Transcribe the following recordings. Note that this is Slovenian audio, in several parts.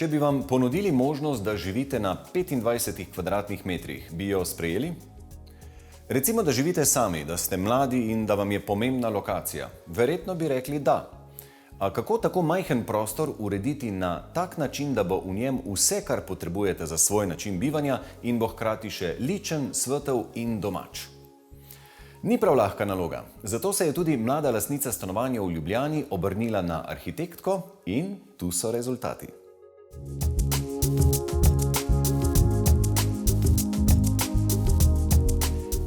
Če bi vam ponudili možnost, da živite na 25 kvadratnih metrih, bi jo sprejeli? Recimo, da živite sami, da ste mladi in da vam je pomembna lokacija. Verjetno bi rekli da. A kako tako majhen prostor urediti na tak način, da bo v njem vse, kar potrebujete za svoj način bivanja in bo hkrati še ličen, svetel in domač? Ni prav lahka naloga, zato se je tudi mlada lastnica stanovanja v Ljubljani obrnila na arhitektko in tu so rezultati.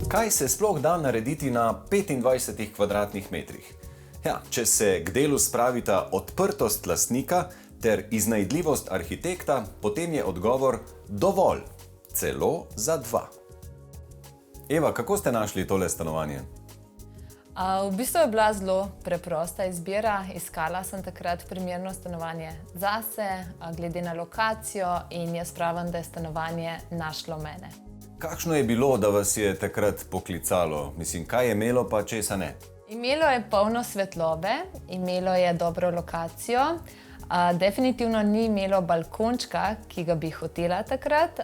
Kaj se sploh da narediti na 25 kvadratnih metrih? Ja, če se k delu spravita odprtost lastnika ter iznajdljivost arhitekta, potem je odgovor dovolj, celo za dva. Eva, kako ste našli tole stanovanje? V bistvu je bila zelo preprosta izbira. Iskala sem takrat primerno stanovanje zase, glede na lokacijo in jaz pravim, da je stanovanje našlo mene. Kakšno je bilo, da vas je takrat poklicalo? Kaj je imelo, pa česa ne? Imelo je polno svetlobe, imelo je dobro lokacijo, definitivno ni imelo balkončka, ki ga bi hotela takrat,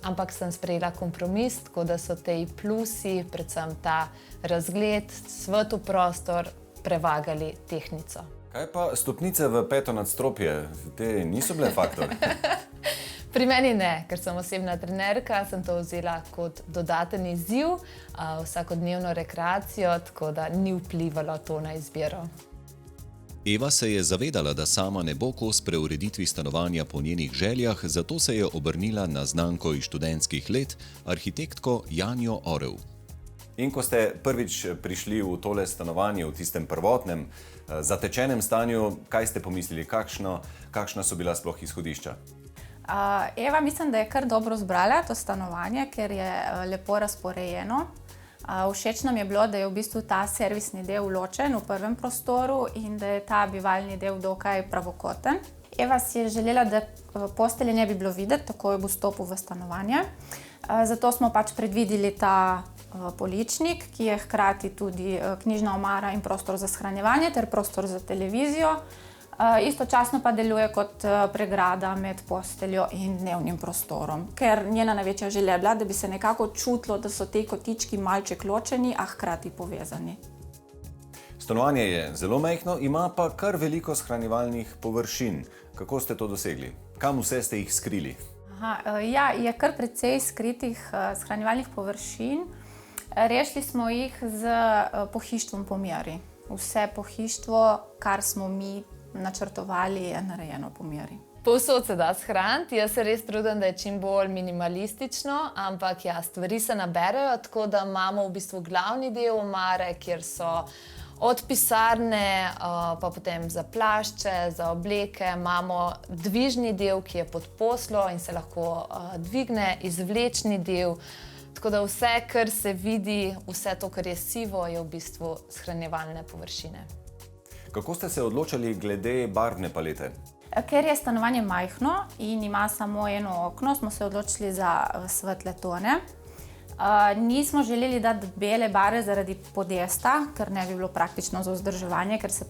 ampak sem sprejela kompromis, tako da so te plusi, predvsem ta razgled, svetel prostor, prevagali tehtnico. Kaj pa stopnice v 5. nadstropje? Te niso bile faktor? Pri meni ne, ker sem osebna trenerka, sem to vzela kot dodaten izziv, vsakodnevno rekreacijo, tako da ni vplivalo to na izbiro. Eva se je zavedala, da sama ne bo kos preureditvi stanovanja po njenih željah, zato se je obrnila na znanko iz študentskih let, arhitektko Janjo Orel. In ko ste prvič prišli v tole stanovanje, v tistem prvotnem, zatečenem stanju, kaj ste pomislili, kakšna so bila sploh izhodišča? Eva, mislim, da je kar dobro zbrala to stanovanje, ker je lepo razporejeno. Všeč nam je bilo, da je v bistvu ta servisni del ločen v prvem prostoru in da je ta bivalni del dokaj pravokoten. Eva si je želela, da postelje ne bi bilo videti, takoj ob vstopu v stanovanje. Zato smo pač predvideli ta poličnik, ki je hkrati tudi knjižna omara in prostor za shranjevanje ter prostor za televizijo. Istočasno pa deluje kot pregrada med posteljo in dnevnim prostorom, ker njena največja želja je bila, da bi se nekako čutilo, da so te kotički malček ločeni, a hkrati povezani. Stanovanje je zelo majhno, ima pa kar veliko shranjevalnih površin. Kako ste to dosegli? Kam vse ste jih skrili? Ja, je kar precej skritih shranjevalnih površin. Rešili smo jih z pohištvom po meri. Vse pohištvo, kar smo mi načrtovali, je narejeno po meri. Povsod se da shraniti, jaz se res trudim, da je čim bolj minimalistično, ampak ja, stvari se naberejo, tako da imamo v bistvu glavni del omare, kjer so od pisarne, pa potem za plašče, za obleke, imamo dvižni del, ki je pod poslo in se lahko dvigne, izvlečni del, tako da vse, kar se vidi, vse to, kar je sivo, je v bistvu shranjevalne površine. Kako ste se odločili glede barvne palete? Ker je stanovanje majhno in ima samo eno okno, smo se odločili za svetle tone. Nismo želeli dati bele barve zaradi podesta, ker ne bi bilo praktično za vzdrževanje, ker se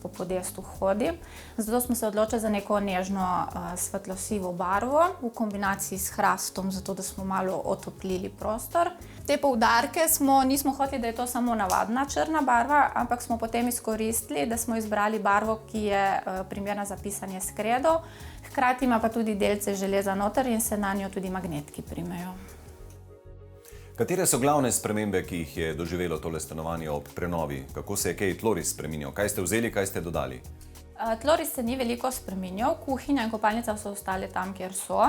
po podestu hodi. Zato smo se odločili za neko nežno svetlo-sivo barvo v kombinaciji s hrastom, zato da smo malo otoplili prostor. Te poudarke nismo hoteli, da je to samo navadna črna barva, ampak smo potem izkoristili, da smo izbrali barvo, ki je primerna za pisanje s kredo. Hkrati ima pa tudi delce železa noter in se na njo tudi magnetki primejo. Katere so glavne spremembe, ki jih je doživelo tole stanovanje ob prenovi? Kako se je kaj tloris spreminjal? Kaj ste vzeli, kaj ste dodali? Tloris se ni veliko spreminjal, kuhinja in kopalnica so ostale tam, kjer so.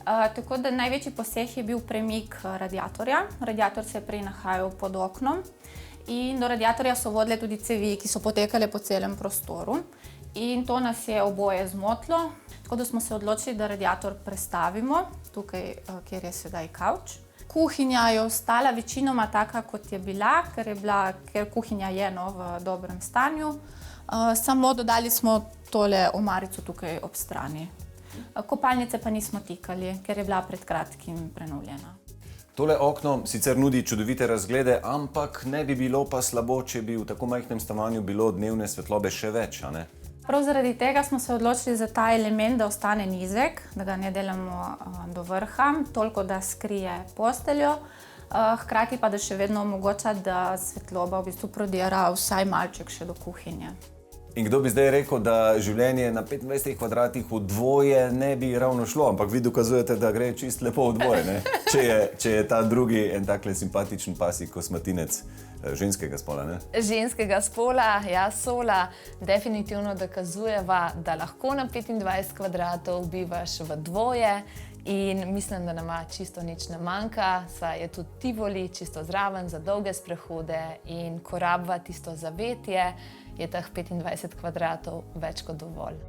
Tako da največji poseg je bil premik radiatorja. Radiator se je prej nahajal pod oknom in do radiatorja so vodile tudi cevi, ki so potekale po celem prostoru. In to nas je oboje zmotilo, tako da smo se odločili, da radiator prestavimo tukaj, kjer je sedaj kavč. Kuhinja je ostala večinoma taka, kot je bila, ker kuhinja je v dobrem stanju. Samo dodali smo tole omarico tukaj ob strani. Kopalnice pa nismo tikali, ker je bila pred kratkim prenovljena. Tole okno sicer nudi čudovite razglede, ampak ne bi bilo pa slabo, če bi v tako majhnem stanovanju bilo dnevne svetlobe še več, a ne? Prav zaradi tega smo se odločili za ta element, da ostane nizek, da ga ne delamo do vrha, toliko da skrije posteljo, hkrati pa da še vedno omogoča, da svetloba v bistvu prodira vsaj malček še do kuhinje. In kdo bi zdaj rekel, da življenje na 25 kvadratih v dvoje ne bi ravno šlo, ampak vi dokazujete, da gre čist lepo v dvoje, ne? Če je ta drugi en takle simpatičen pasji kosmatinec ženskega spola, ne? Ženskega spola, ja, Sola, definitivno dokazujeva, da lahko na 25 kvadratov bivaš v dvoje in mislim, da nama čisto nič ne manjka, saj je tudi Tivoli čisto zraven za dolge sprehode in ko rabva tisto zavetje, je teh 25 kvadratov več kot dovolj.